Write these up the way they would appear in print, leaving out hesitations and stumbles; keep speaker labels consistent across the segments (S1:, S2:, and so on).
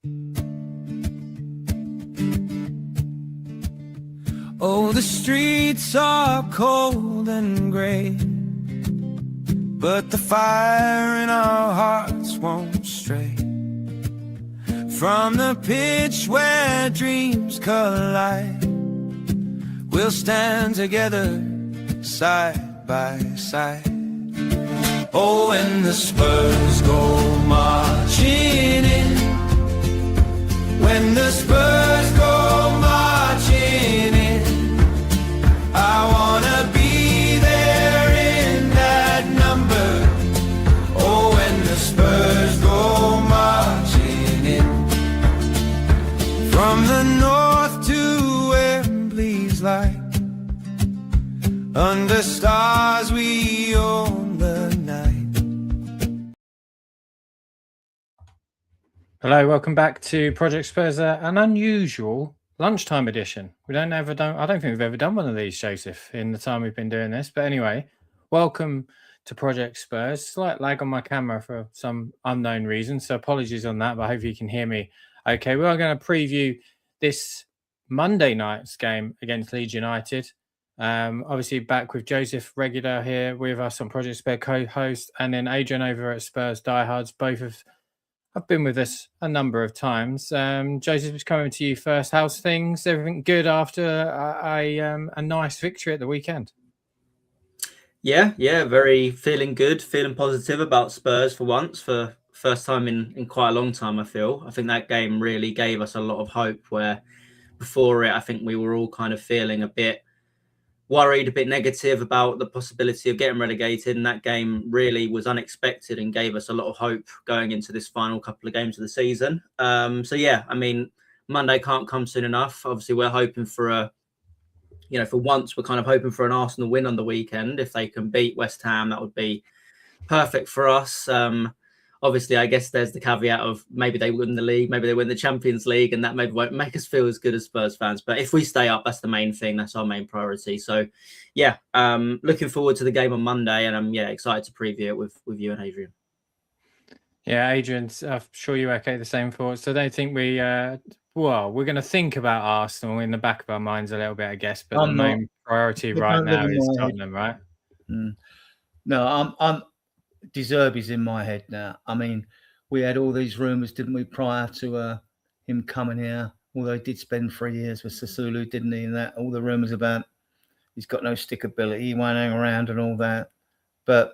S1: Oh, the streets are cold and gray, but the fire in our hearts won't stray from the pitch where dreams collide. We'll stand together side by side. Oh, when the Spurs go marching in, when the Spurs go marching in, I wanna be there in that number. Oh, when the Spurs go marching in, from the north to Wembley's light, under stars we own the night.
S2: Hello, welcome back to Project Spurs, an unusual lunchtime edition. I don't think we've ever done one of these, Joseph, in the time we've been doing this. But anyway, welcome to Project Spurs. Slight lag on my camera for some unknown reason, so apologies on that, but I hope you can hear me okay. We are going to preview this Monday night's game against Leeds United. Obviously back with Joseph, regular here with us on Project Spurs, co-host, and then Adrian over at Spurs Diehards. Both have been with us a number of times. Joseph, is coming to you first. How's things? Everything good after a nice victory at the weekend?
S3: Yeah, very feeling good, feeling positive about Spurs for once, for first time in quite a long time, I feel. I think that game really gave us a lot of hope, where before it, I think we were all kind of feeling a bit worried, a bit negative about the possibility of getting relegated, and that game really was unexpected and gave us a lot of hope going into this final couple of games of the season. So yeah, I mean, Monday can't come soon enough. Obviously, we're hoping for for once, we're kind of hoping for an Arsenal win on the weekend. If they can beat West Ham, that would be perfect for us. Obviously, I guess there's the caveat of maybe they win the league, maybe they win the Champions League, and that maybe won't make us feel as good as Spurs fans. But if we stay up, that's the main thing. That's our main priority. So, yeah, looking forward to the game on Monday, and I'm excited to preview it with you and Adrian.
S2: Yeah, Adrian, I'm sure you echo the same thoughts. So I don't think we're going to think about Arsenal in the back of our minds a little bit, I guess. But the main priority right now is Tottenham, right?
S4: No, I'm De Zerbi's in my head now. I mean, we had all these rumours, didn't we, prior to him coming here? Although he did spend 3 years with Sassuolo, didn't he? And that all the rumours about he's got no stickability, he won't hang around and all that. But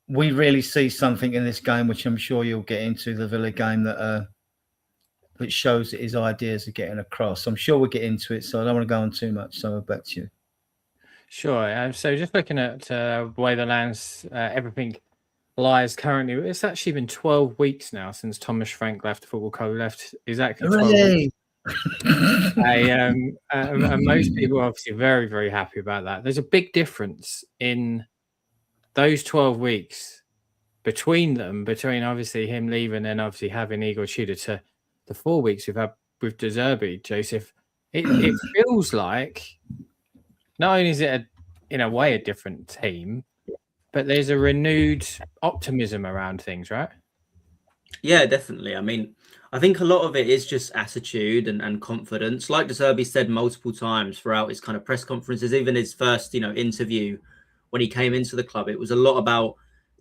S4: we really see something in this game, which I'm sure you'll get into, the Villa game, that shows that his ideas are getting across. I'm sure we'll get into it, so I don't want to go on too much. So back to you.
S2: Sure. So just looking at the way the lands, everything lies currently, it's actually been 12 weeks now since Thomas Frank left, Football Co. left exactly 12 weeks. And most people are obviously very, very happy about that. There's a big difference in those 12 weeks between obviously him leaving and obviously having Igor Tudor to the 4 weeks we've had with De Zerbi, Joseph. It feels like not only is it in a way a different team, but there's a renewed optimism around things, right?
S3: Yeah, definitely. I mean, I think a lot of it is just attitude and confidence. Like De Zerbi said multiple times throughout his kind of press conferences, even his first, interview when he came into the club, it was a lot about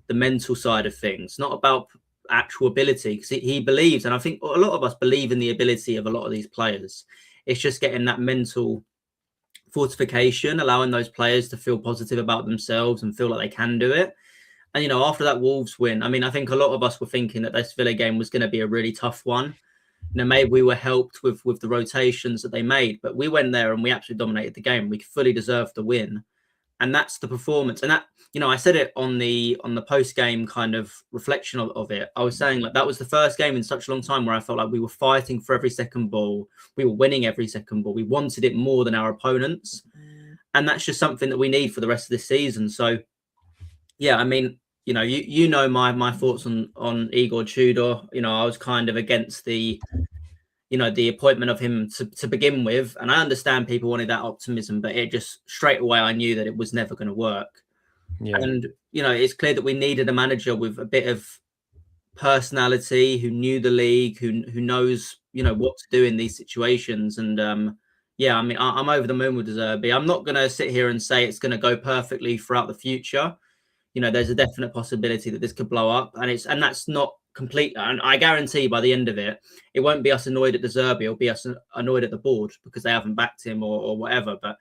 S3: the mental side of things, not about actual ability, because he believes, and I think a lot of us believe in the ability of a lot of these players. It's just getting that mental fortification, allowing those players to feel positive about themselves and feel like they can do it. And, after that Wolves win, I mean, I think a lot of us were thinking that this Villa game was going to be a really tough one. Maybe we were helped with the rotations that they made, but we went there and we absolutely dominated the game. We fully deserved the win. And that's the performance. And that, I said it on the post-game kind of reflection of it. I was saying, like, that was the first game in such a long time where I felt like we were fighting for every second ball. We were winning every second ball. We wanted it more than our opponents. And that's just something that we need for the rest of this season. So, yeah, I mean, you know my thoughts on Igor Tudor. I was kind of against the appointment of him to begin with. And I understand people wanted that optimism, but it just straight away, I knew that it was never going to work. Yeah. And, it's clear that we needed a manager with a bit of personality, who knew the league, who knows, you know, what to do in these situations. And yeah, I mean, I'm over the moon with De Zerbi. I'm not going to sit here and say it's going to go perfectly throughout the future. You know, there's a definite possibility that this could blow up, and that's not complete. And I guarantee by the end of it, it won't be us annoyed at De Zerbi, it'll be us annoyed at the board because they haven't backed him or whatever. But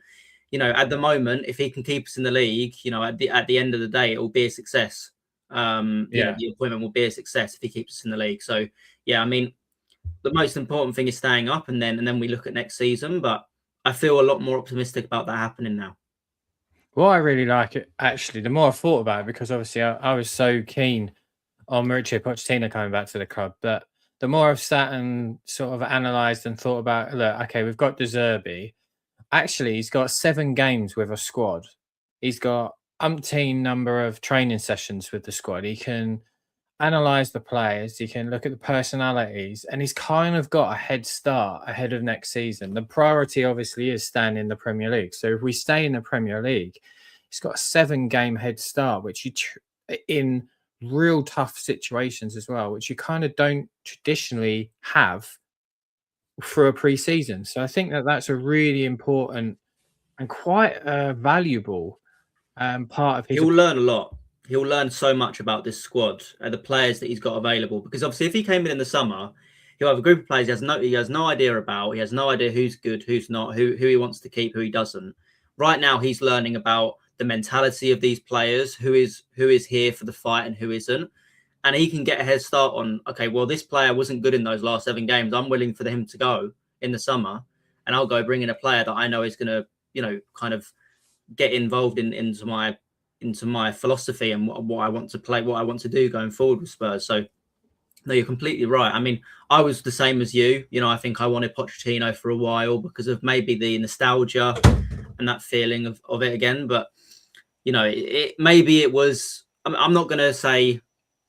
S3: you know, at the moment, if he can keep us in the league, you know, at the end of the day, it will be a success. You know, the appointment will be a success if he keeps us in the league. So yeah, I mean, the most important thing is staying up, and then we look at next season. But I feel a lot more optimistic about that happening now.
S2: Well, I really like it, actually. The more I thought about it, because obviously I was so keen on Mauricio Pochettino coming back to the club, but the more I've sat and sort of analysed and thought about, look, okay, we've got De Zerbi. Actually, he's got 7 games with a squad. He's got umpteen number of training sessions with the squad. He can analyse the players. He can look at the personalities, and he's kind of got a head start ahead of next season. The priority obviously is staying in the Premier League. So if we stay in the Premier League, he's got a 7-game head start, which you in real tough situations as well, which you kind of don't traditionally have for a pre-season. So I think that that's a really important and quite valuable part of his.
S3: He'll learn a lot. He'll learn so much about this squad and the players that he's got available. Because obviously, if he came in the summer, he'll have a group of players he has no idea about. He has no idea who's good, who's not, who he wants to keep, who he doesn't. Right now, he's learning about the mentality of these players, who is here for the fight and who isn't. And he can get a head start on, okay, well, this player wasn't good in those last 7 games. I'm willing for him to go in the summer, and I'll go bring in a player that I know is going to, you know, kind of get involved into my philosophy and what I want to play, what I want to do going forward with Spurs. So, no, you're completely right. I mean, I was the same as you. You know, I think I wanted Pochettino for a while because of maybe the nostalgia and that feeling of it again. But, you know, maybe it was, I'm not going to say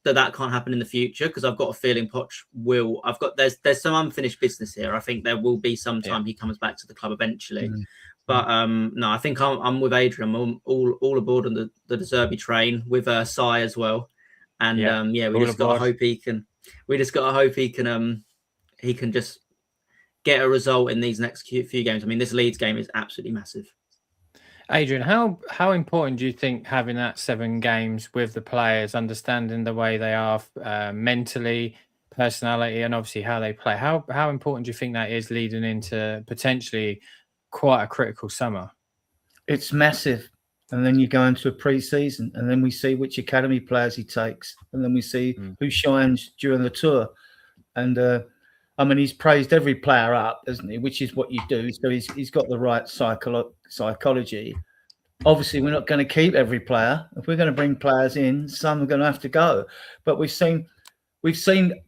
S3: that can't happen in the future, because I've got a feeling Poch will. There's some unfinished business here. I think there will be some time he comes back to the club eventually. Mm-hmm. But no, I think I'm with Adrian. I'm all aboard on the De Zerbi train with Sai as well. And we just got to hope he can. We just got to hope he can just get a result in these next few games. I mean, this Leeds game is absolutely massive.
S2: Adrian, how important do you think having that 7 games with the players, understanding the way they are mentally, personality, and obviously how they play, how important do you think that is leading into potentially quite a critical summer?
S4: It's massive. And then you go into a pre-season, and then we see which academy players he takes, and then we see who shines during the tour. And I mean, he's praised every player up, hasn't he? Which is what you do. So he's got the right psychology. Obviously, we're not going to keep every player. If we're going to bring players in, some are going to have to go. But we've seen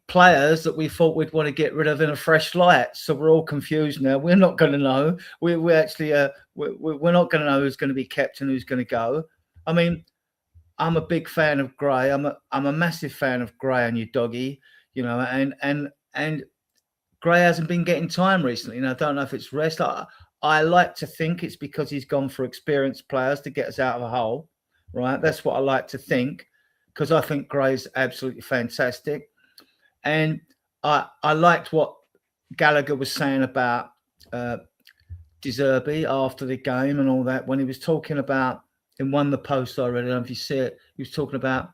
S4: players that we thought we'd want to get rid of in a fresh light. So we're all confused now. We're not going to know. We're actually we're not going to know who's going to be kept and who's going to go. I mean, I'm a big fan of Gray. I'm a massive fan of Gray and your doggy. You know, and Gray hasn't been getting time recently, and I don't know if it's rest. I like to think it's because he's gone for experienced players to get us out of a hole, right? That's what I like to think, because I think Gray's absolutely fantastic. And I liked what Gallagher was saying about De Zerbi after the game and all that, when he was talking about, in one of the posts I read, I don't know if you see it, he was talking about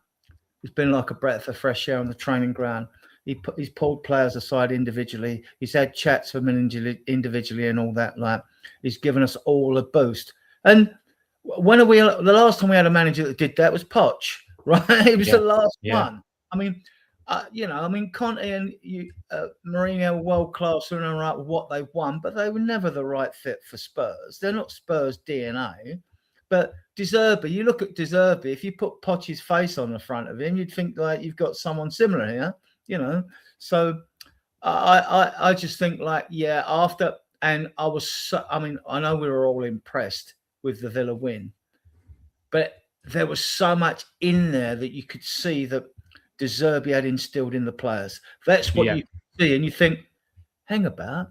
S4: it's been like a breath of fresh air on the training ground. He's pulled players aside individually. He's had chats with them individually and all that. Like, he's given us all a boost. And when the last time we had a manager that did that was Poch, right? It was the last one. I mean, Conte and Mourinho were world class and all right with what they won, but they were never the right fit for Spurs. They're not Spurs DNA. But De Zerbi, you look at De Zerbi, if you put Poch's face on the front of him, you'd think like you've got someone similar here. You know, so I just think after, and I know we were all impressed with the Villa win, but there was so much in there that you could see that De Zerbi had instilled in the players. That's what you see, and you think, hang about,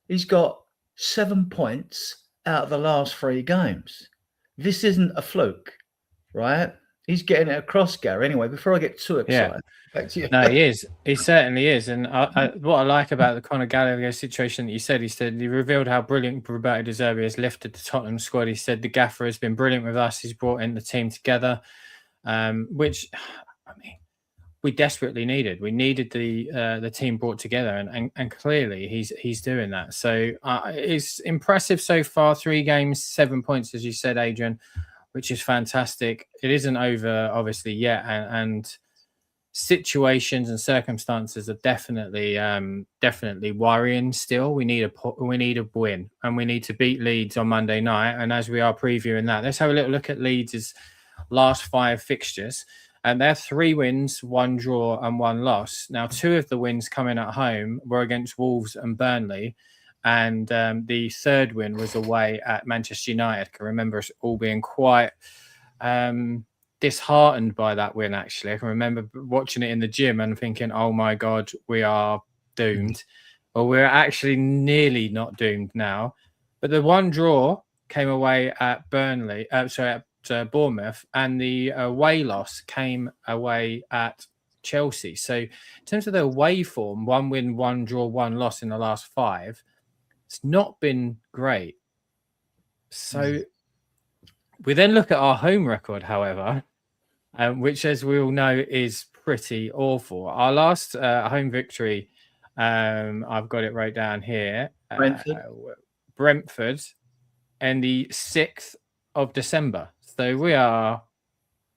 S4: he's got 7 points out of the last 3 games. This isn't a fluke, right? he's getting it across, Gary. Anyway, before I get too excited, back to you.
S2: No, he is. He certainly is. And what I like about the Conor Gallagher situation that he said he revealed how brilliant Roberto De Zerbi has lifted the Tottenham squad. He said the gaffer has been brilliant with us. He's brought in the team together, which, I mean, we desperately needed. We needed the team brought together, and clearly he's doing that. So it's impressive so far. 3 games, 7 points, as you said, Adrian, which is fantastic. It isn't over, obviously, yet, and situations and circumstances are definitely worrying still. We need a win, and we need to beat Leeds on Monday night. And as we are previewing that, let's have a little look at Leeds' last 5 fixtures. And they're 3 wins, 1 draw and 1 loss. Now, 2 of the wins coming at home were against Wolves and Burnley. And the 3rd win was away at Manchester United. I can remember us all being quite disheartened by that win, actually. I can remember watching it in the gym and thinking, oh my God, we are doomed. Well, we're actually nearly not doomed now. But the 1 draw came away at Bournemouth, and the away loss came away at Chelsea. So in terms of the away form, 1 win, 1 draw, 1 loss in the last 5, it's not been great. So we then look at our home record, however, which, as we all know, is pretty awful. Our last home victory, I've got it right down here, Brentford, and the 6th of December. So we are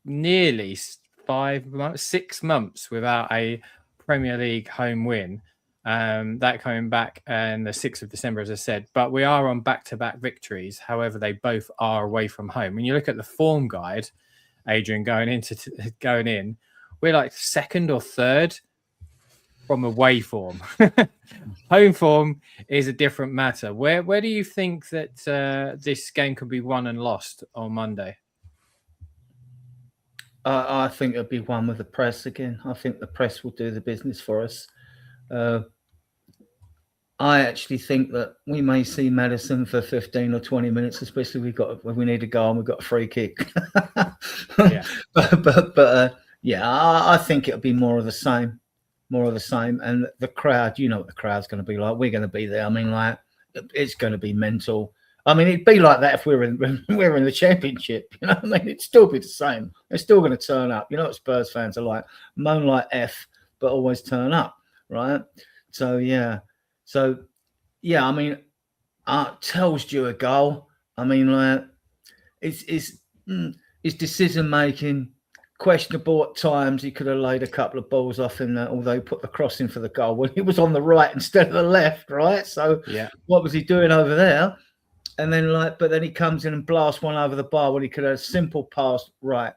S2: nearly 6 months without a Premier League home win. That coming back and the 6th of December, as I said. But we are on back-to-back victories. However, they both are away from home. When you look at the form guide, Adrian, going in, we're like 2nd or 3rd from away form. Home form is a different matter. Where do you think that this game could be won and lost on Monday?
S4: I think it'll be won with the press again. I think the press will do the business for us. I actually think that we may see Maddison for 15 or 20 minutes, especially when we need a goal and we've got a free kick.
S2: Yeah.
S4: but I think it'll be more of the same. And the crowd, you know what the crowd's going to be like. We're going to be there. I mean, like, it's going to be mental. I mean, it'd be like that if we were in the Championship. You know what I mean? It'd still be the same. They're still going to turn up. You know what Spurs fans are like? Moan like F, but always turn up, right? So, yeah. I mean, tells you a goal. I mean, like, it's decision making questionable at times. He could have laid a couple of balls off in that, although he put the cross in for the goal when he was on the right instead of the left, right? So, What was he doing over there? And then, but then he comes in and blasts one over the bar when he could have a simple pass right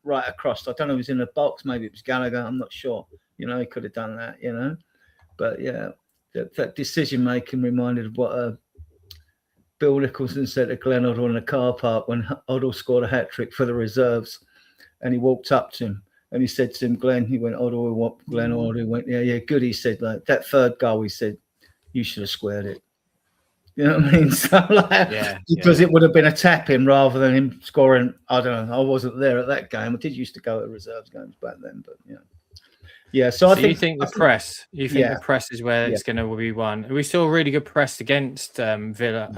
S4: across. I don't know if he was in the box. Maybe it was Gallagher. I'm not sure. You know, he could have done that. You know, but yeah. That decision making reminded of what Bill Nicholson said to Glenn Hoddle in the car park when Hoddle scored a hat-trick for the reserves, and he walked up to him and he said to him, Glenn, he went, Hoddle, what? Glenn Hoddle went, yeah, good. He said, like, that 3rd goal, he said, you should have squared it. You know what I mean? So, because it would have been a tap-in rather than him scoring. I don't know. I wasn't there at that game. I did used to go to reserves games back then, but yeah. Yeah, so I think
S2: the press. You think the press is where it's going to be won. We saw really good press against Villa,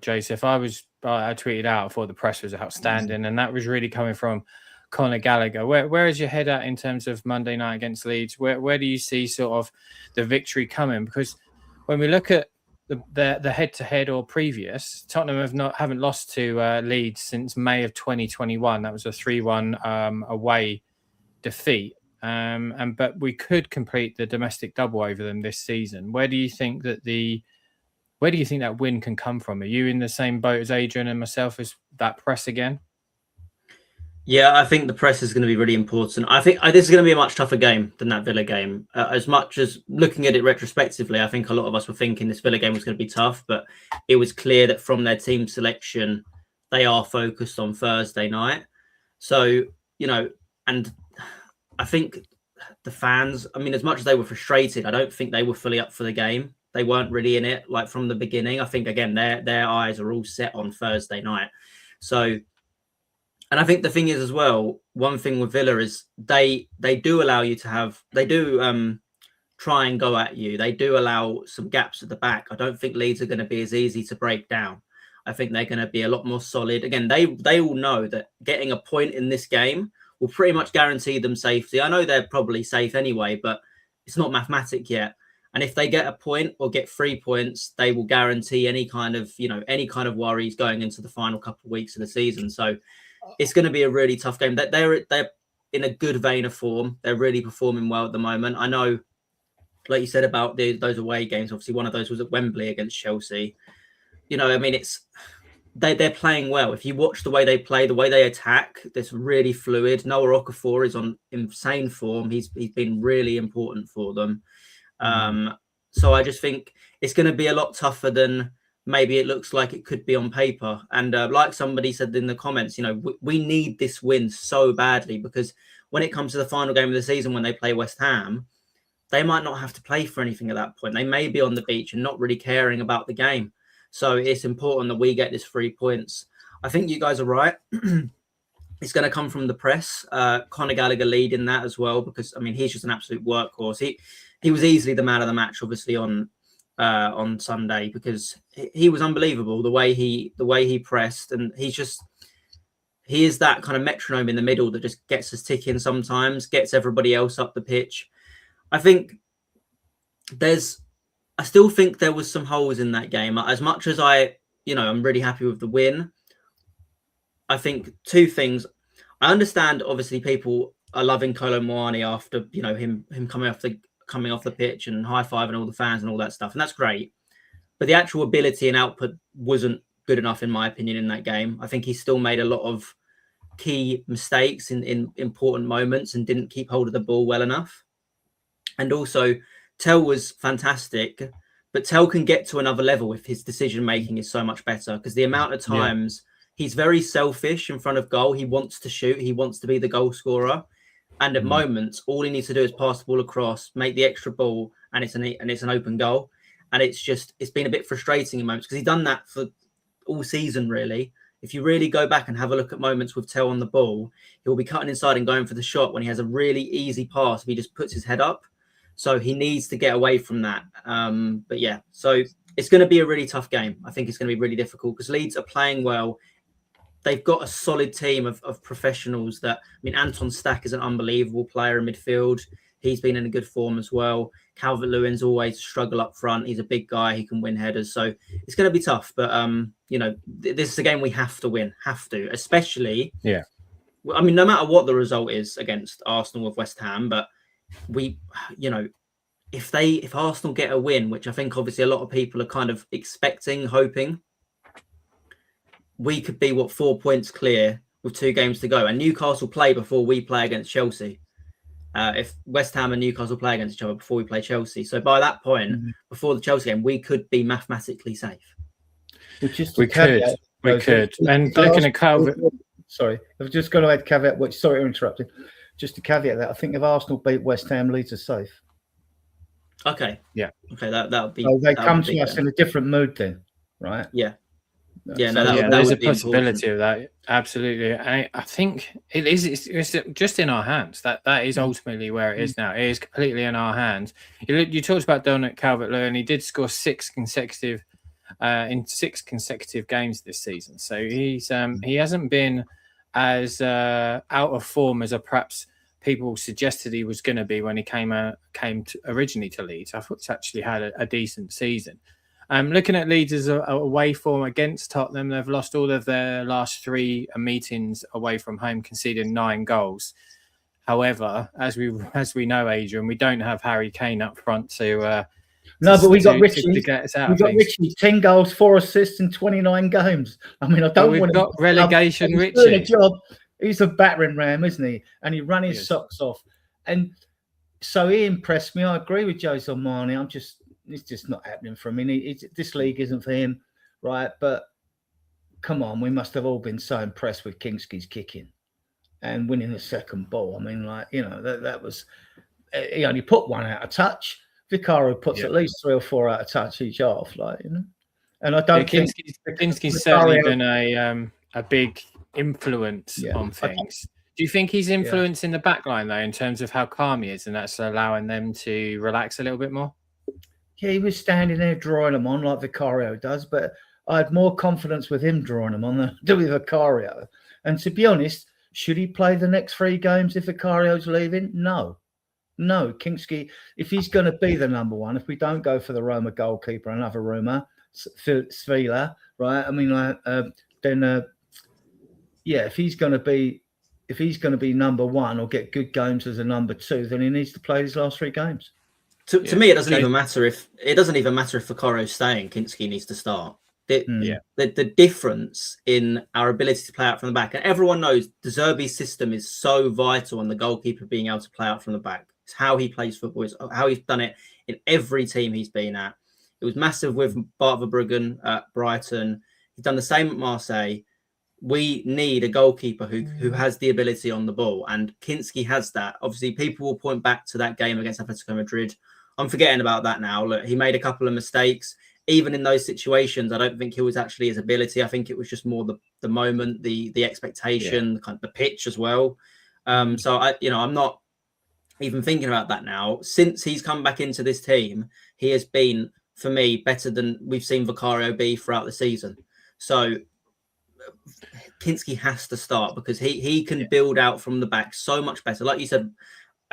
S2: Joseph. I tweeted out. I thought the press was outstanding, and that was really coming from Conor Gallagher. Where is your head at in terms of Monday night against Leeds? Where do you see sort of the victory coming? Because when we look at the head-to-head or previous, Tottenham haven't lost to Leeds since May of 2021. That was a 3-1 away defeat. But we could complete the domestic double over them this season. Where do you think that win can come from? Are you in the same boat as Adrian and myself as that press again?
S3: Yeah, I think the press is going to be really important. I think this is going to be a much tougher game than that Villa game. As much as looking at it retrospectively, I think a lot of us were thinking this Villa game was going to be tough, but it was clear that from their team selection, they are focused on Thursday night. So, you know, and I think the fans, I mean, as much as they were frustrated, I don't think they were fully up for the game. They weren't really in it, like, from the beginning. I think, again, their eyes are all set on Thursday night. So And I think the thing is as well, one thing with Villa is they do allow you to have, they do try and go at you. They do allow some gaps at the back. I don't think Leeds are going to be as easy to break down. I think they're going to be a lot more solid. Again, they all know that getting a point in this game will pretty much guarantee them safety. I know they're probably safe anyway, but it's not mathematic yet. And if they get a point or get 3 points, they will guarantee any kind of, any kind of worries going into the final couple of weeks of the season. So it's going to be a really tough game. They're in a good vein of form. They're really performing well at the moment. I know, like you said about those away games, obviously one of those was at Wembley against Chelsea. I mean, they're playing well. If you watch the way they play, the way they attack, it's really fluid. Noah Okafor is on insane form. He's been really important for them. So I just think it's going to be a lot tougher than maybe it looks like it could be on paper. And like somebody said in the comments, we need this win so badly, because when it comes to the final game of the season, when they play West Ham, they might not have to play for anything at that point. They may be on the beach and not really caring about the game. So it's important that we get this 3 points. I think you guys are right. It's going to come from the press. Conor Gallagher leading that as well, because I mean he's just an absolute workhorse. He was easily the man of the match, obviously on Sunday, because he was unbelievable the way he pressed, and he is that kind of metronome in the middle that just gets us ticking sometimes, gets everybody else up the pitch. I think I still think there was some holes in that game. As much as I'm really happy with the win, I think two things. I understand, obviously, people are loving Kolo Muani after him coming off the pitch and high-fiving all the fans and all that stuff, and that's great. But the actual ability and output wasn't good enough, in my opinion, in that game. I think he still made a lot of key mistakes in important moments and didn't keep hold of the ball well enough. And also, Tell was fantastic, but Tell can get to another level if his decision-making is so much better, because the amount of times he's very selfish in front of goal. He wants to shoot. He wants to be the goal scorer. And at moments, all he needs to do is pass the ball across, make the extra ball, and it's an open goal. And it's been a bit frustrating in moments, because he's done that for all season, really. If you really go back and have a look at moments with Tell on the ball, he'll be cutting inside and going for the shot when he has a really easy pass if he just puts his head up. So he needs to get away from that. But yeah, so it's going to be a really tough game. I think it's going to be really difficult, because Leeds are playing well. They've got a solid team of professionals Anton Stack is an unbelievable player in midfield. He's been in a good form as well. Calvert-Lewin's always struggle up front. He's a big guy. He can win headers. So it's going to be tough. But, this is a game we have to win. Have to. Especially, I mean, no matter what the result is against Arsenal with West Ham, but if Arsenal get a win, which I think obviously a lot of people are kind of expecting, hoping, we could be 4 points clear with 2 games to go. And Newcastle play before we play against Chelsea. If West Ham and Newcastle play against each other before we play Chelsea. So by that point, before the Chelsea game, we could be mathematically safe.
S2: We could. And looking at Calvert...
S4: Sorry, I've just got to add caveat, which, sorry to interrupt you. Just to caveat that, I think if Arsenal beat West Ham, Leeds are safe.
S3: Okay.
S2: Yeah.
S3: Okay, that would be...
S4: So they come to us in a different mood then, right?
S3: Yeah.
S2: Yeah, there's a possibility of that. Absolutely. I think it's just in our hands. That is ultimately where it is now. It is completely in our hands. You talked about Dominic Calvert-Lewin. He did score 6 consecutive games this season. So he hasn't been as out of form as perhaps people suggested he was going to be when he came originally to Leeds. I thought he's actually had a decent season. Looking at Leeds' away form against Tottenham, they've lost all of their last 3 meetings away from home, conceding 9 goals. However, as we know, Adrian, we don't have Harry Kane up front to.
S4: No, but we got Richie.
S2: To get us out.
S4: We got Richie, 10 goals, 4 assists in 29 games. I mean, I don't want.
S2: We've got relegation.
S4: He's
S2: Richie.
S4: doing a job. He's a battering ram, isn't he? And he ran his socks off. And so he impressed me. I agree with Jose Marnie. It's just not happening for him. I mean, this league isn't for him, right? But come on, we must have all been so impressed with Kingsley's kicking and winning the second ball. I mean, that was, he only put 1 out of touch. Vicario puts at least 3 or 4 out of touch each half, And I don't think
S2: Kingsley's certainly been a big influence
S4: Yeah.
S2: on things. Do you think he's influencing the back line, though, in terms of how calm he is, and that's allowing them to relax a little bit more?
S4: Yeah, he was standing there drawing them on like Vicario does, but I had more confidence with him drawing them on than I do with Vicario. And to be honest, should he play the next 3 games if Vicario's leaving? No. Kinski, if he's going to be the number one, if we don't go for the Roma goalkeeper, another rumour, Svila, right? I mean, then if he's going to be number one or get good games as a number 2, then he needs to play his last 3 games.
S3: To me, it doesn't even matter if Vicario's staying. Kinski needs to start. The difference in our ability to play out from the back, and everyone knows De Zerbi's system is so vital on the goalkeeper being able to play out from the back. It's how he plays football. It's how he's done it in every team he's been at. It was massive with Bart Verbruggen at Brighton. He's done the same at Marseille. We need a goalkeeper who has the ability on the ball, and Kinski has that. Obviously, people will point back to that game against Atletico Madrid. I'm forgetting about that now. Look, he made a couple of mistakes. Even in those situations, I don't think it was actually his ability. I think it was just more the moment, the expectation, kind of the pitch as well. So I'm not even thinking about that now. Since he's come back into this team, he has been, for me, better than we've seen Vicario be throughout the season. So Kinski has to start because he can build out from the back so much better. Like you said,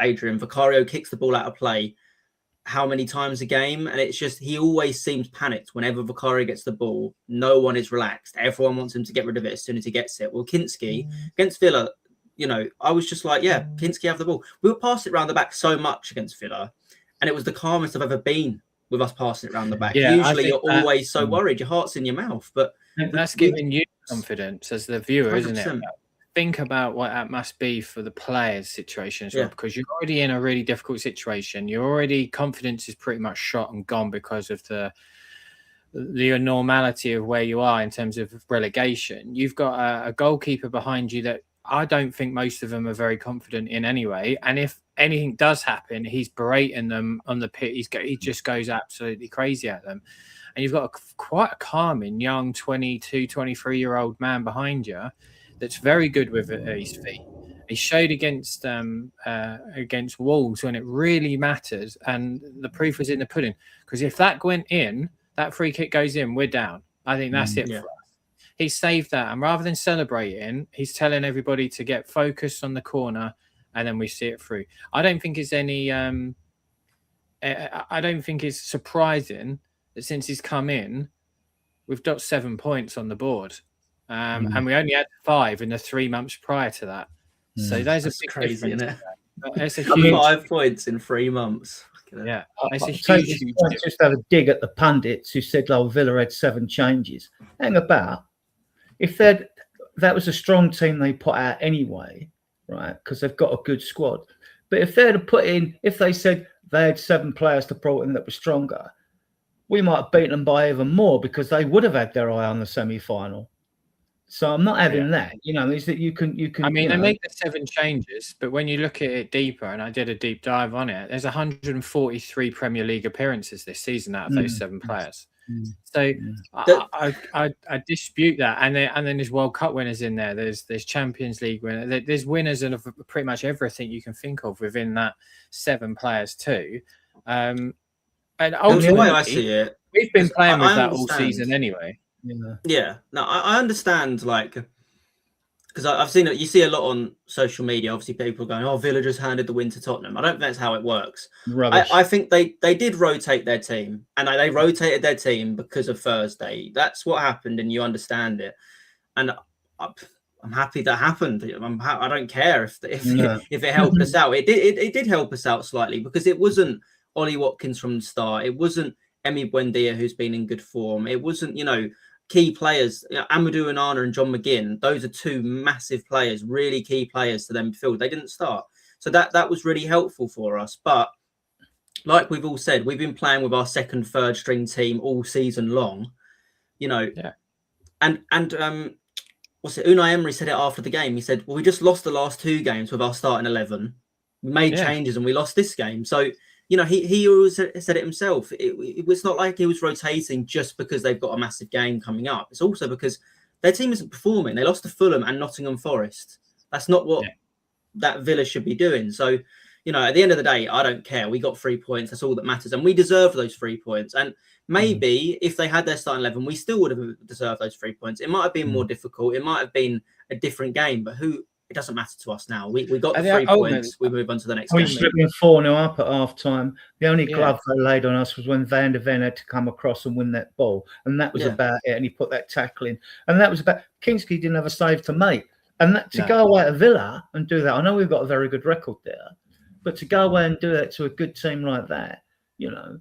S3: Adrian, Vicario kicks the ball out of play how many times a game, and it's just he always seems panicked whenever Vicario gets the ball. No one is relaxed. Everyone wants him to get rid of it as soon as he gets it. Well, Kinski against Villa, I was just like, Kinski have the ball. We were passing it around the back so much against Villa, and it was the calmest I've ever been with us passing it around the back. Usually you're always so worried, your heart's in your mouth, but
S2: that's giving you confidence as the viewer, 100%. Isn't it? Think about what that must be for the players' situation as well, because you're already in a really difficult situation. You're already, confidence is pretty much shot and gone because of the normality of where you are in terms of relegation. You've got a goalkeeper behind you that I don't think most of them are very confident in anyway. And if anything does happen, he's berating them on the pitch. He just goes absolutely crazy at them. And you've got quite a calming young 22, 23-year-old man behind you that's very good with his feet. He showed against Wolves when it really matters, and the proof was in the pudding. Because if that went in, that free kick goes in, we're down. I think that's it for us. He saved that, and rather than celebrating, he's telling everybody to get focused on the corner, and then we see it through. I don't think it's any. I don't think it's surprising that since he's come in, we've got 7 points on the board. And we only had 5 in the 3 months prior to that. So those are
S3: crazy, isn't it?
S2: It's a huge
S3: 5 points in 3 months.
S2: Yeah, it's a huge.
S4: Just have a dig at the pundits who said, "Oh, Villa had 7 changes." Hang about. If that was a strong team they put out anyway, right? Because they've got a good squad. But if they'd have put in, if they said they had 7 players to brought in that were stronger, we might have beaten them by even more because they would have had their eye on the semi-final. So I'm not having that, is that you can.
S2: I mean, they make the 7 changes, but when you look at it deeper, and I did a deep dive on it, there's 143 Premier League appearances this season out of those 7 players. So I dispute that. And then there's World Cup winners in there. There's Champions League winners. There's winners of pretty much everything you can think of within that 7 players too. And ultimately,
S3: the way I see it,
S2: we've been playing with that all season anyway.
S3: Yeah. No, I understand, because I've seen it. You see a lot on social media. Obviously, people going, "Oh, Villa just handed the win to Tottenham." I don't think that's how it works. I think they did rotate their team, and they rotated their team because of Thursday. That's what happened, and you understand it. And I'm happy that happened. I don't care if it helped us out. It did help us out slightly because it wasn't Ollie Watkins from the start. It wasn't Emi Buendia, who's been in good form. It wasn't, key players, Amadou Onana and John McGinn. Those are 2 massive players, really key players to them midfield. They didn't start. So that was really helpful for us. But like we've all said, we've been playing with our second, third string team all season long, And what's it? Unai Emery said it after the game. He said, "Well, we just lost the last 2 games with our starting 11. We made changes and we lost this game." So, he always said it himself. It was not like he was rotating just because they've got a massive game coming up. It's also because their team isn't performing. They lost to Fulham and Nottingham Forest. That's not what that Villa should be doing. So, you know, at the end of the day, I don't care. We got 3 points. That's all that matters. And we deserve those 3 points. And maybe if they had their starting 11, we still would have deserved those 3 points. It might have been more difficult. It might have been a different game, but it doesn't matter to us now. We got the 3 points. We move on to the next game.
S4: We should have been 4-0 up at half time. The only glove they laid on us was when Van der Ven had to come across and win that ball. And that was about it. And he put that tackle in. And that was about Kingsley didn't have a save to make. And that, to go away to Villa and do that, I know we've got a very good record there, but to go away and do that to a good team like that, you know,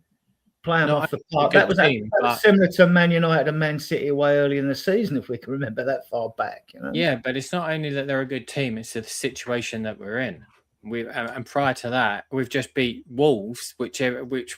S4: playing off the park, that was similar to Man United and Man City away early in the season, if we can remember that far back. You know?
S2: Yeah, but it's not only that they're a good team; it's the situation that we're in. And prior to that, we've just beat Wolves, which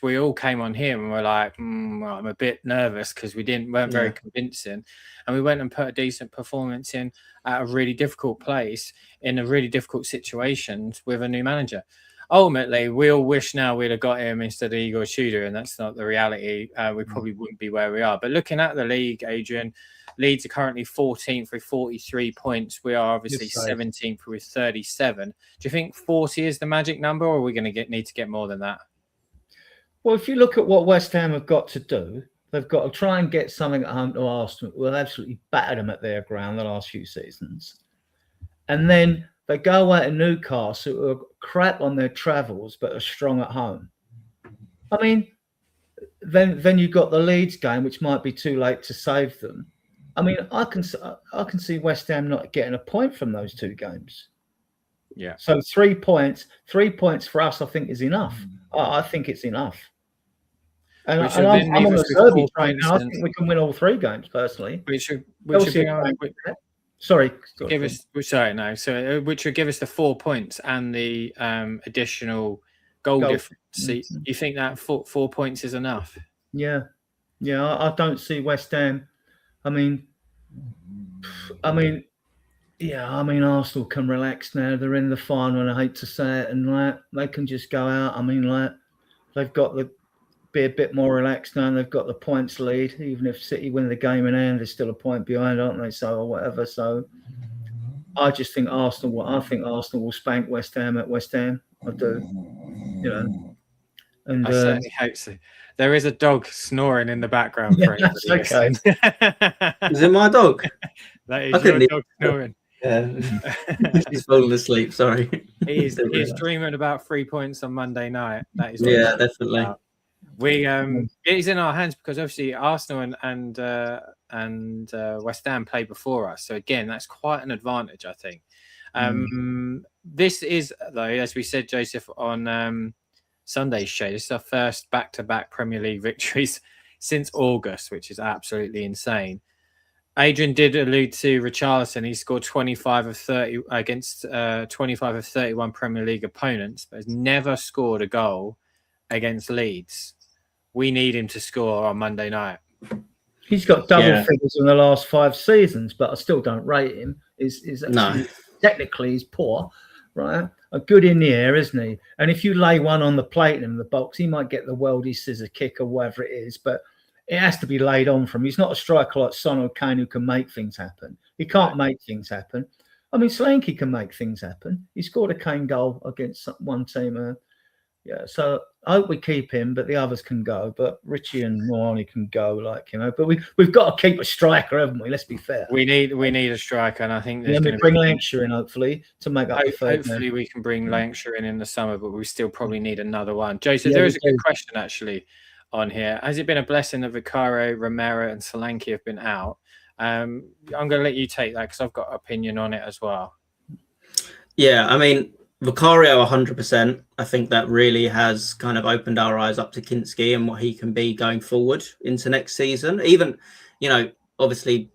S2: we all came on here and were like, well, I'm a bit nervous because weren't very convincing, and we went and put a decent performance in at a really difficult place in a really difficult situations with a new manager. Ultimately, we all wish now we'd have got him instead of Igor Tudor, and that's not the reality. We probably wouldn't be where we are. But looking at the league, Adrian, Leeds are currently 14th with 43 points. We are obviously 17th with 37. Do you think 40 is the magic number, or are we going to need to get more than that?
S4: Well, if you look at what West Ham have got to do, they've got to try and get something at home to Arsenal. We'll absolutely batter them at their ground the last few seasons. And then they go away to Newcastle, who are crap on their travels, but are strong at home. I mean, then you've got the Leeds game, which might be too late to save them. I mean, I can see West Ham not getting a point from those 2 games.
S2: Yeah.
S4: So 3 points for us, I think, is enough. I think it's enough. And I'm on the Serbi train now. I think we can win all 3 games, personally.
S2: Which would give us the 4 points and the additional goal difference. You think that 4 points is enough?
S4: Yeah. I don't see West Ham. I mean, Arsenal can relax now. They're in the final, and I hate to say it, and they can just go out. I mean, they've got be a bit more relaxed now, and they've got the points lead. Even if City win the game in hand, they're still a point behind, aren't they? So, or whatever. So, I just think Arsenal will spank West Ham at West Ham. I do. You know. And
S2: I certainly hope so. There is a dog snoring in the background. For
S4: that's okay.
S3: Is it my dog?
S2: That is your dog snoring.
S3: Yeah, he's falling asleep. Sorry.
S2: He's dreaming about 3 points on Monday night. That is
S3: definitely.
S2: It's in our hands because obviously Arsenal and West Ham played before us. So again, that's quite an advantage, I think. This is, though, as we said, Joseph, on Sunday's show, this is our first back-to-back Premier League victories since August, which is absolutely insane. Adrian did allude to Richarlison. He scored 25 of 30 against 25 of 31 Premier League opponents, but has never scored a goal against Leeds. We need him to score on Monday night.
S4: He's got double figures in the last 5 seasons, but I still don't rate him. Technically, he's poor, right? A good in the air, isn't he? And if you lay one on the plate in the box, he might get the worldie scissor kick or whatever it is, but it has to be laid on from him. He's not a striker like Son or Kane who can make things happen. He can't make things happen. I mean, Solanke can make things happen. He scored a Kane goal against one team. So I hope we keep him, but the others can go. But Richie and Moani can go, But we've got to keep a striker, haven't we? Let's be fair.
S2: We need a striker, and I think
S4: we bring Lancashire in, hopefully, to make up the third.
S2: Hopefully, we can bring Lancashire in the summer, but we still probably need another one. Joseph, there is a good question actually on here. Has it been a blessing that Vicario, Romero, and Solanke have been out? I'm going to let you take that because I've got an opinion on it as well.
S3: Yeah, I mean, Vicario 100%. I think that really has kind of opened our eyes up to Kinski and what he can be going forward into next season. Even, obviously,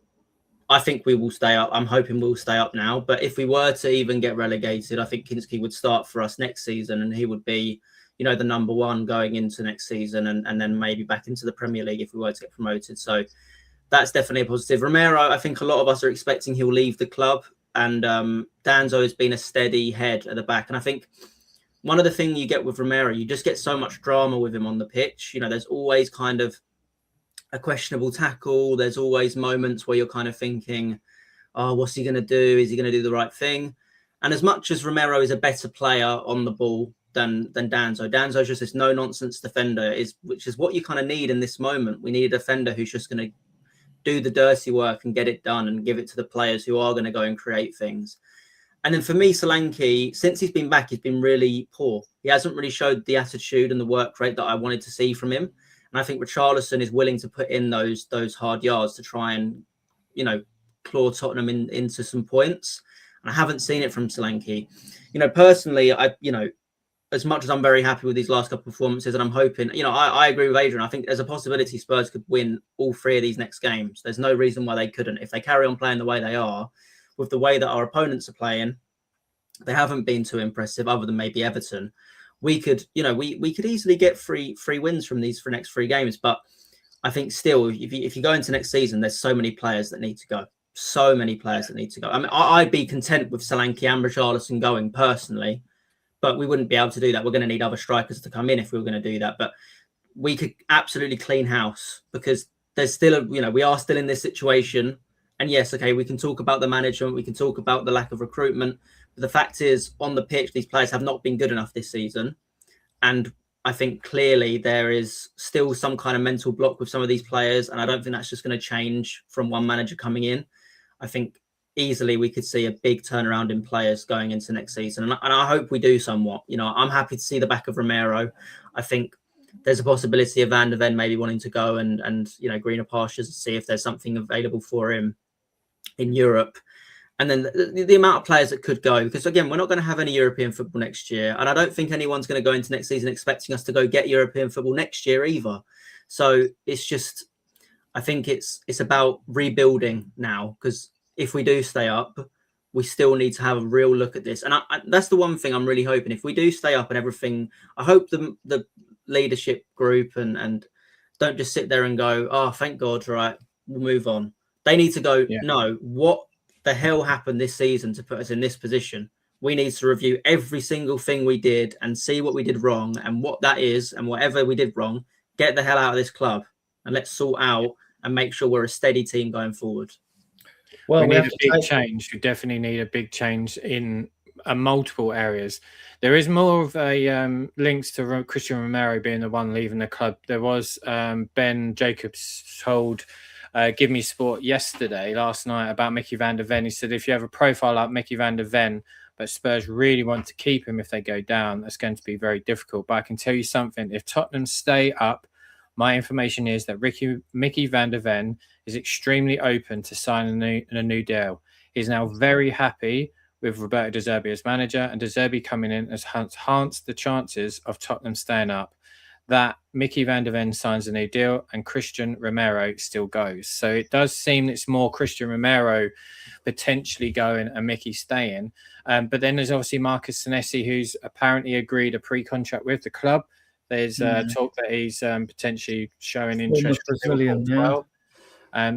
S3: I think we will stay up. I'm hoping we'll stay up now. But if we were to even get relegated, I think Kinski would start for us next season, and he would be, the number one going into next season, and then maybe back into the Premier League if we were to get promoted. So that's definitely a positive. Romero, I think a lot of us are expecting he'll leave the club. And Danzo has been a steady head at the back. And I think one of the things you get with Romero, you just get so much drama with him on the pitch. There's always kind of a questionable tackle. There's always moments where you're kind of thinking, oh, what's he going to do? Is he going to do the right thing? And as much as Romero is a better player on the ball than Danzo's just this no-nonsense defender, which is what you kind of need in this moment. We need a defender who's just going to do the dirty work and get it done and give it to the players who are going to go and create things. And then for me, Solanke, since he's been back, he's been really poor. He hasn't really showed the attitude and the work rate that I wanted to see from him. And I think Richarlison is willing to put in those hard yards to try and, claw Tottenham into some points. And I haven't seen it from Solanke. Personally, as much as I'm very happy with these last couple of performances, and I'm hoping, I agree with Adrian. I think there's a possibility Spurs could win all 3 of these next games. There's no reason why they couldn't. If they carry on playing the way they are, with the way that our opponents are playing, they haven't been too impressive other than maybe Everton. We could, we could easily get three wins from these for next 3 games. But I think still, if you go into next season, there's so many players that need to go. So many players that need to go. I mean, I'd be content with Solanke and Richarlison going personally, but we wouldn't be able to do that. We're going to need other strikers to come in if we were going to do that. But we could absolutely clean house because there's still we are still in this situation. And yes, okay, we can talk about the management, we can talk about the lack of recruitment. But the fact is, on the pitch, these players have not been good enough this season. And I think clearly there is still some kind of mental block with some of these players. And I don't think that's just going to change from one manager coming in. I think easily we could see a big turnaround in players going into next season. And I hope we do somewhat. I'm happy to see the back of Romero. I think there's a possibility of Van der Ven maybe wanting to go and greener pastures to see if there's something available for him in Europe. And then the amount of players that could go, because again, we're not going to have any European football next year. And I don't think anyone's going to go into next season expecting us to go get European football next year either. So it's just, I think it's about rebuilding now, because if we do stay up, we still need to have a real look at this. And that's the one thing I'm really hoping. If we do stay up and everything, I hope the leadership group and don't just sit there and go, oh, thank God, right, we'll move on. They need to go, no, what the hell happened this season to put us in this position? We need to review every single thing we did and see what we did wrong and what that is, and whatever we did wrong, get the hell out of this club and let's sort out and make sure we're a steady team going forward.
S2: Well, we need a big change. We definitely need a big change in multiple areas. There is more of a links to Christian Romero being the one leaving the club. There was Ben Jacobs told Give Me Sport last night about Mickey Van der Ven. He said, if you have a profile like Mickey Van der Ven, but Spurs really want to keep him if they go down, that's going to be very difficult. But I can tell you something, if Tottenham stay up, my information is that Mickey Van der Ven is extremely open to signing a new deal. He's now very happy with Roberto De Zerbi as manager, and De Zerbi coming in has enhanced the chances of Tottenham staying up. That Mickey Van der Ven signs a new deal and Christian Romero still goes. So it does seem it's more Christian Romero potentially going and Mickey staying. But then there's obviously Marcus Senesi, who's apparently agreed a pre-contract with the club. There's talk that he's potentially showing interest
S4: Brazilian,
S2: as well.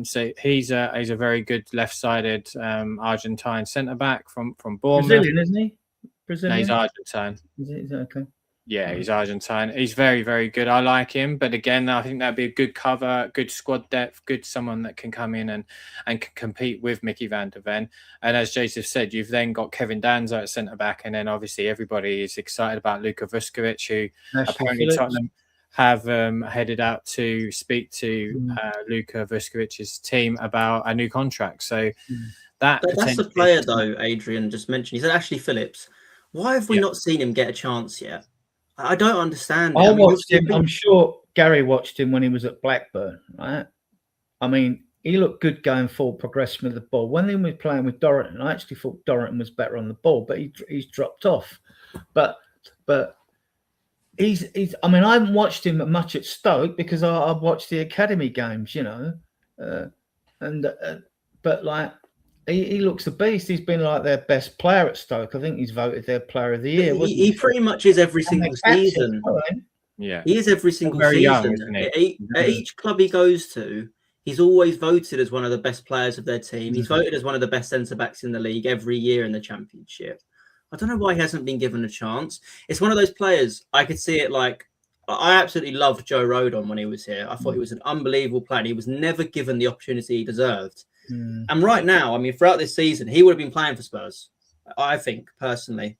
S2: So he's a very good left-sided Argentine centre-back from Bournemouth.
S4: Brazilian, isn't he? Brazilian?
S2: No, he's Argentine.
S4: Is it okay?
S2: Yeah, he's Argentine. He's very, very good. I like him. But again, I think that'd be a good cover, good squad depth, good someone that can come in and can compete with Mickey Van der Ven. And as Joseph said, you've then got Kevin Danzo at centre-back. And then obviously everybody is excited about Luka Vuskovic, who apparently Tottenham have headed out to speak to Luka Vuskovic's team about a new contract. So that's
S3: the player, though, Adrian just mentioned. He said Ashley Phillips. Why have we not seen him get a chance yet? I don't understand.
S4: I watched him. I'm sure Gary watched him when he was at Blackburn, right? I mean, he looked good going forward, progressing with the ball. When he was playing with Dorrington, I actually thought Dorrington was better on the ball, but he's dropped off. But he's. I mean, I haven't watched him much at Stoke because I've watched the academy games, but like. He looks a beast. He's been like their best player at Stoke. I think he's voted their player of the year.
S3: He pretty much is every single season.
S2: Yeah,
S3: he is every single season.
S2: Young, isn't he?
S3: At each club he goes to, he's always voted as one of the best players of their team. He's voted as one of the best centre-backs in the league every year in the Championship. I don't know why he hasn't been given a chance. It's one of those players, I could see it like I absolutely loved Joe Rodon when he was here. I thought he was an unbelievable player. And he was never given the opportunity he deserved. And right now, I mean, throughout this season, he would have been playing for Spurs, I think, personally.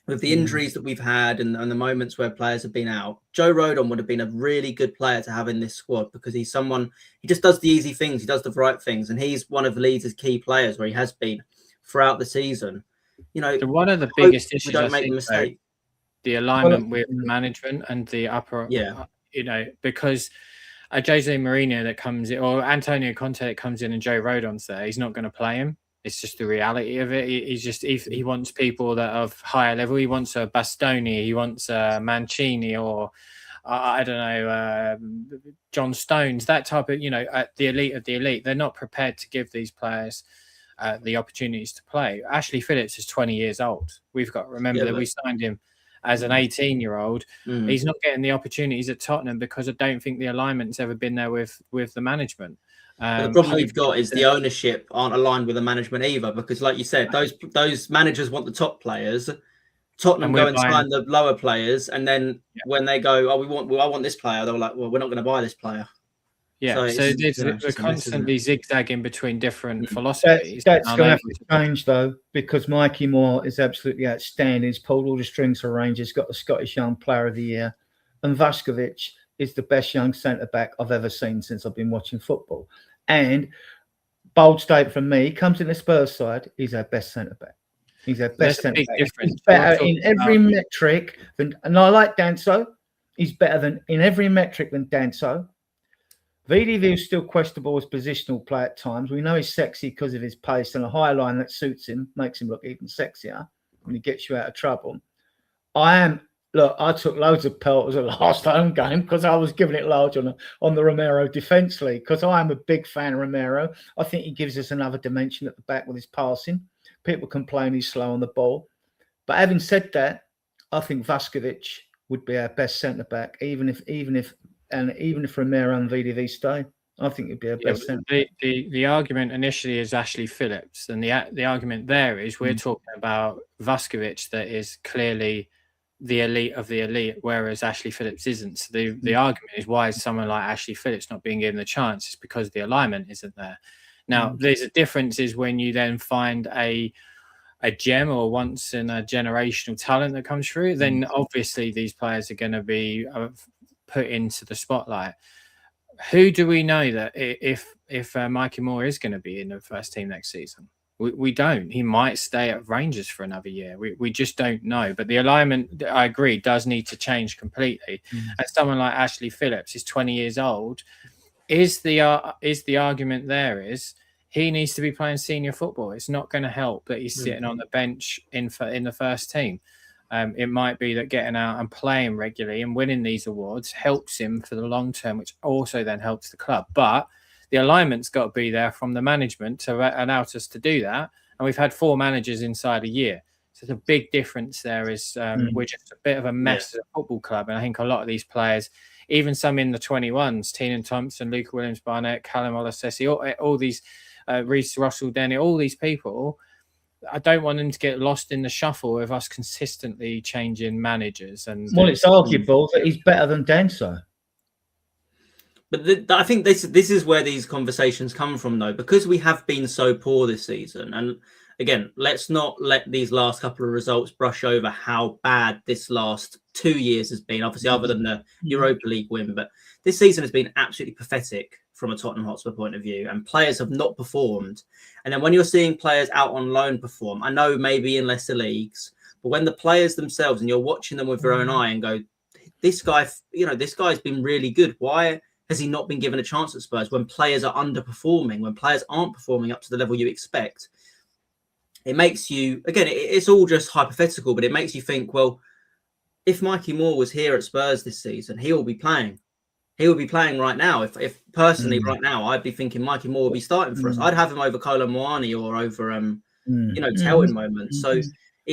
S3: With the injuries that we've had and the moments where players have been out, Joe Rodon would have been a really good player to have in this squad because he's someone, he just does the easy things, he does the right things, and he's one of Leeds' key players where he has been throughout the season. You know,
S2: So one of the biggest issues,
S3: we don't
S2: I
S3: make
S2: think,
S3: a mistake.
S2: the alignment with management and the upper, you know, because a Jose Mourinho that comes in, or Antonio Conte that comes in and Joe Rodon's there, he's not going to play him. It's just the reality of it. He's just, he wants people that are of higher level. He wants a Bastoni, he wants a Mancini, or I don't know, John Stones, that type of, you know, at the elite of the elite. They're not prepared to give these players the opportunities to play. Ashley Phillips is 20 years old. We've got to remember that we signed him as an 18-year-old. He's not getting the opportunities at Tottenham because I don't think the alignment's ever been there with the management.
S3: The problem we've got is the ownership aren't aligned with the management either, because like you said, those managers want the top players. Tottenham go and sign the lower players, and then when they go, I want this player, they're like, well, we're not going to buy this player.
S2: Yeah, so we're constantly zigzagging between different philosophies.
S4: That's going to have to change, though, because Mikey Moore is absolutely outstanding. He's pulled all the strings for Rangers, got the Scottish Young Player of the Year, and Vaskovic is the best young centre-back I've ever seen since I've been watching football. And bold statement from me, comes in the Spurs side, he's our best centre-back. He's our best centre-back. He's better in every metric than, and I like Danso. He's better than in every metric than Danso. VDV is still questionable as positional play at times. We know he's sexy because of his pace, and a high line that suits him makes him look even sexier when he gets you out of trouble. I took loads of pelters at the last home game because I was giving it large on the Romero defence league, because I am a big fan of Romero. I think he gives us another dimension at the back with his passing. People complain he's slow on the ball. But having said that, I think Vaskovic would be our best centre-back, even if Romero and VDV stay. I think it'd be our best centre-back.
S2: The argument initially is Ashley Phillips, and the argument there is we're talking about Vaskovic that is clearly the elite of the elite, whereas Ashley Phillips isn't. So the argument is, why is someone like Ashley Phillips not being given the chance? It's because the alignment isn't there. Now, there's a difference is when you then find a gem or once in a generational talent that comes through, then obviously these players are going to be put into the spotlight. Who do we know that if Mikey Moore is going to be in the first team next season? We don't. He might stay at Rangers for another year. We just don't know. But the alignment, I agree, does need to change completely. And someone like Ashley Phillips is 20 years old. Is the argument there is he needs to be playing senior football? It's not going to help that he's sitting on the bench in the first team. It might be that getting out and playing regularly and winning these awards helps him for the long term, which also then helps the club. But the alignment's got to be there from the management to allow us to do that. And we've had 4 managers inside a year. So the big difference there is we're just a bit of a mess as a football club. And I think a lot of these players, even some in the 21s, Teenan Thompson, Luca Williams-Barnett, Callum Olasesi, all these, Reece Russell-Denny, all these people, I don't want them to get lost in the shuffle of us consistently changing managers. And
S4: it's arguable that he's better than Danso.
S3: But I think this is where these conversations come from, though, because we have been so poor this season. And again, let's not let these last couple of results brush over how bad this last 2 years has been, obviously, other than the Europa League win. But this season has been absolutely pathetic from a Tottenham Hotspur point of view, and players have not performed. And then when you're seeing players out on loan perform, I know maybe in lesser leagues, but when the players themselves, and you're watching them with your own eye and go, this guy's been really good. Why has he not been given a chance at Spurs when players are underperforming, when players aren't performing up to the level you expect? It makes you, again, it's all just hypothetical, but it makes you think, well, if Mikey Moore was here at Spurs this season, he will be playing. He will be playing right now. If personally right now, I'd be thinking Mikey Moore will be starting for us. I'd have him over Kolo Muani or over, Tell in moments. So,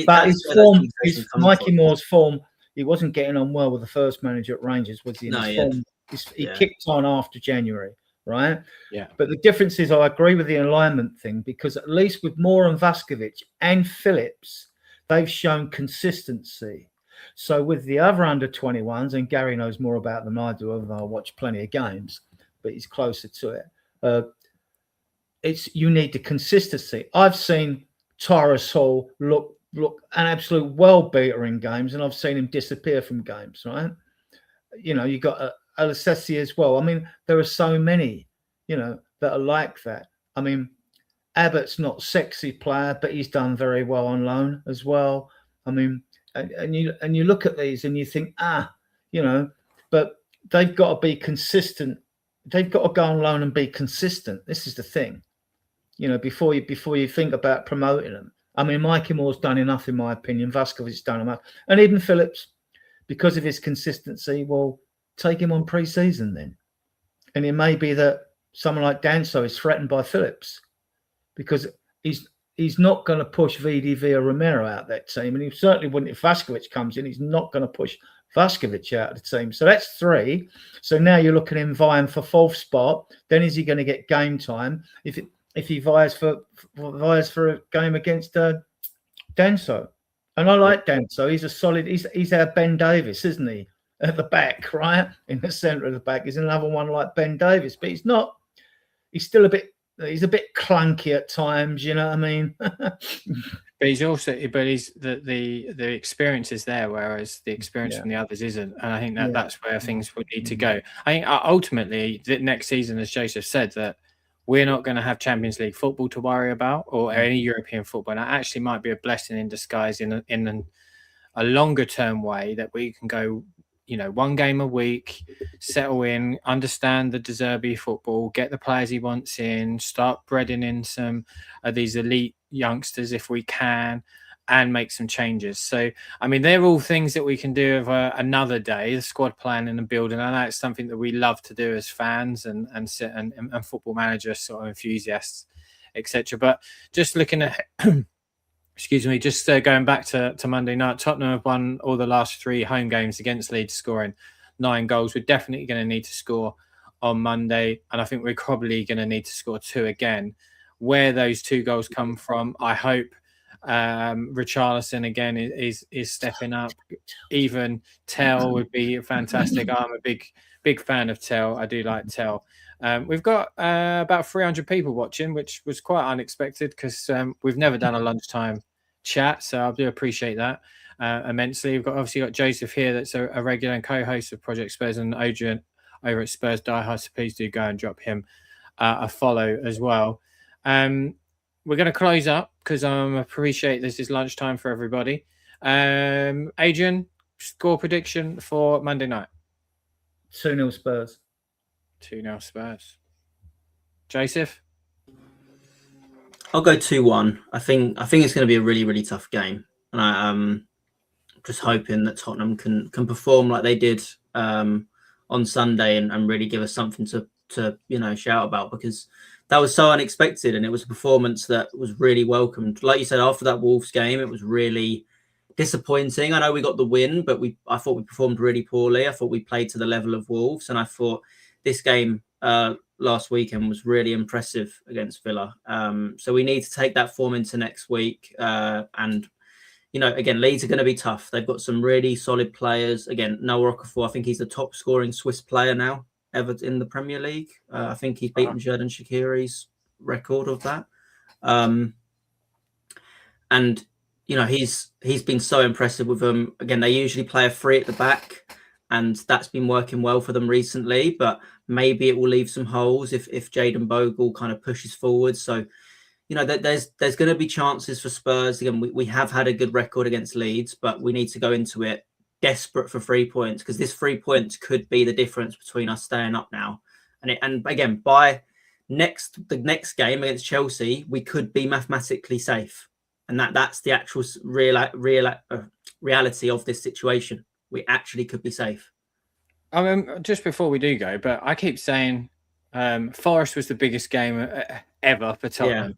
S4: but his form, Mikey Moore's form, he wasn't getting on well with the first manager at Rangers, was he? He kicked on after January, right?
S2: Yeah.
S4: But the difference is, I agree with the alignment thing, because at least with Moore and Vaskovic and Phillips, they've shown consistency. So with the other under-21s, and Gary knows more about them than I do, although I watch plenty of games, but he's closer to it. You need the consistency. I've seen Tyrus Hall look an absolute well beater in games, and I've seen him disappear from games. Right? You got Alasessi as well. I mean, there are so many, that are like that. I mean, Abbott's not sexy player, but he's done very well on loan as well. I mean, and you look at these and you think, but they've got to be consistent. They've got to go on loan and be consistent. This is the thing, before you think about promoting them. I mean, Mikey Moore's done enough, in my opinion. Vaskovic's done enough, and even Phillips, because of his consistency. Well, take him on pre-season then, and it may be that someone like Danso is threatened by Phillips, because he's not going to push VDV or Romero out of that team, and he certainly wouldn't if Vaskovic comes in. He's not going to push Vaskovic out of the team. So that's 3. So now you're looking at him vying for 4th spot. Then is he going to get game time if he vies for a game against Danso? And I like Danso. He's a solid. He's our Ben Davis, isn't he? At the back, right in the centre of the back. He's another one like Ben Davis, but he's not. He's still a bit clunky at times, you know what I mean?
S2: But he's the experience is there, whereas the experience from the others isn't. And I think that's where things would need to go. I think ultimately the next season, as Joseph said, that we're not going to have Champions League football to worry about, or any European football. And that actually might be a blessing in disguise in a longer term way, that we can go, one game a week, settle in, understand the De Zerbi football, get the players he wants in, start breeding in some of these elite youngsters if we can, and make some changes. So, I mean, they're all things that we can do of another day, the squad planning and building. And that's something that we love to do as fans and football managers, sort of enthusiasts, etc. But just looking at excuse me, just going back to Monday night, Tottenham have won all the last 3 home games against Leeds, scoring 9 goals. We're definitely going to need to score on Monday, and I think we're probably going to need to score 2 again. Where those 2 goals come from, I hope Richarlison again is stepping up. Even Tell would be fantastic. I'm a big fan of Tell. I do like Tell. We've got about 300 people watching, which was quite unexpected because we've never done a lunchtime chat. So I do appreciate that immensely. We've obviously got Joseph here, that's a regular and co-host of Project Spurs, and Adrian over at Spurs Die Hard. So please do go and drop him a follow as well. We're going to close up because I appreciate this is lunchtime for everybody. Adrian, score prediction for Monday night.
S4: 2-0 Spurs.
S2: 2-0 Spurs. Joseph?
S3: I'll go 2-1. I think it's going to be a really, really tough game. And I'm just hoping that Tottenham can perform like they did on Sunday and really give us something to shout about, because that was so unexpected, and it was a performance that was really welcomed. Like you said, after that Wolves game, it was really disappointing. I know we got the win, but I thought we performed really poorly. I thought we played to the level of Wolves, and I thought this game last weekend was really impressive against Villa. So we need to take that form into next week. And again, Leeds are going to be tough. They've got some really solid players. Again, Noah Okafor, I think he's the top scoring Swiss player now ever in the Premier League. I think he's beaten Xherdan Shaqiri's record of that. And he's been so impressive with them. Again, they usually play a 3 at the back, and that's been working well for them recently. But maybe it will leave some holes if Jayden Bogle kind of pushes forward. So, there's going to be chances for Spurs. Again, we have had a good record against Leeds, but we need to go into it desperate for 3 points, because this 3 points could be the difference between us staying up now. And again, by the next game against Chelsea, we could be mathematically safe. And that's the actual reality of this situation. We actually could be safe.
S2: Just before we do go, but I keep saying Forest was the biggest game ever for Tottenham. Yeah.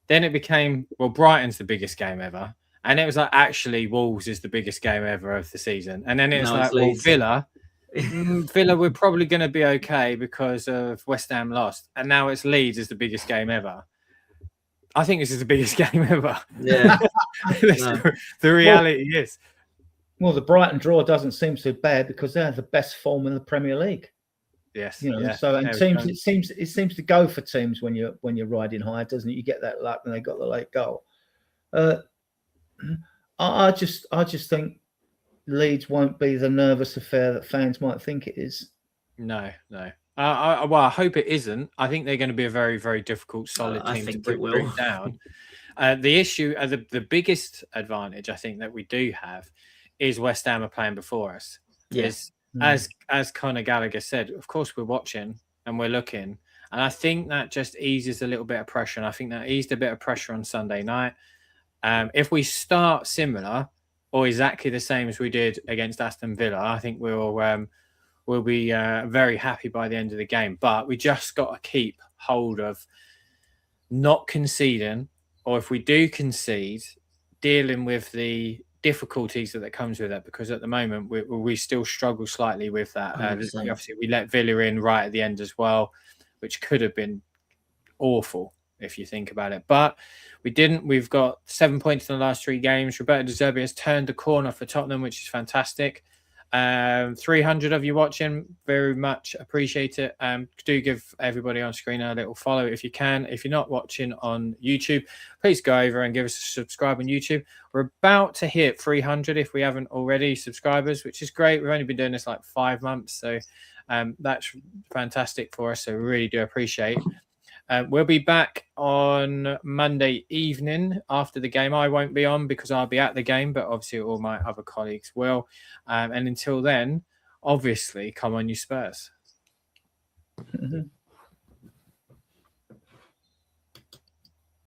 S2: Then it became, Brighton's the biggest game ever. And it was like, actually, Wolves is the biggest game ever of the season. And then it's Villa. Villa, we're probably going to be okay because of West Ham lost. And now it's Leeds is the biggest game ever. I think this is the biggest game ever.
S3: Yeah.
S2: The reality is.
S4: Well, the Brighton draw doesn't seem so bad because they're the best form in the Premier League.
S2: Yes,
S4: You know,
S2: yeah.
S4: so and
S2: There we
S4: teams
S2: go.
S4: it seems to go for teams when you're riding high, doesn't it? You get that luck and they got the late goal. I just think Leeds won't be the nervous affair that fans might think it is.
S2: No. Well, I hope it isn't. I think they're going to be a very, very difficult, solid
S3: I
S2: team to
S3: think it will.
S2: bring down. The issue, the biggest advantage I think that we do have is West Ham are playing before us.
S3: Yes.
S2: As Conor Gallagher said, of course we're watching and we're looking, and I think that just eases a little bit of pressure. And I think that eased a bit of pressure on Sunday night. If we start similar or exactly the same as we did against Aston Villa, I think we'll be very happy by the end of the game. But we just got to keep hold of not conceding, or if we do concede, dealing with the difficulties that comes with that, because at the moment we still struggle slightly with that. Obviously, we let Villa in right at the end as well, which could have been awful if you think about it, but we didn't. We've got 7 points in the last 3 games. Roberto De Zerbi has turned the corner for Tottenham, which is fantastic. 300 of you watching, very much appreciate it. Do give everybody on screen a little follow if you can. If you're not watching on YouTube, please go over and give us a subscribe on YouTube. We're about to hit 300 if we haven't already subscribers, which is great. We've only been doing this like 5 months, so that's fantastic for us, so we really do appreciate. We'll be back on Monday evening after the game. I won't be on because I'll be at the game, but obviously all my other colleagues will. And until then, obviously, come on, you Spurs.
S4: Mm-hmm.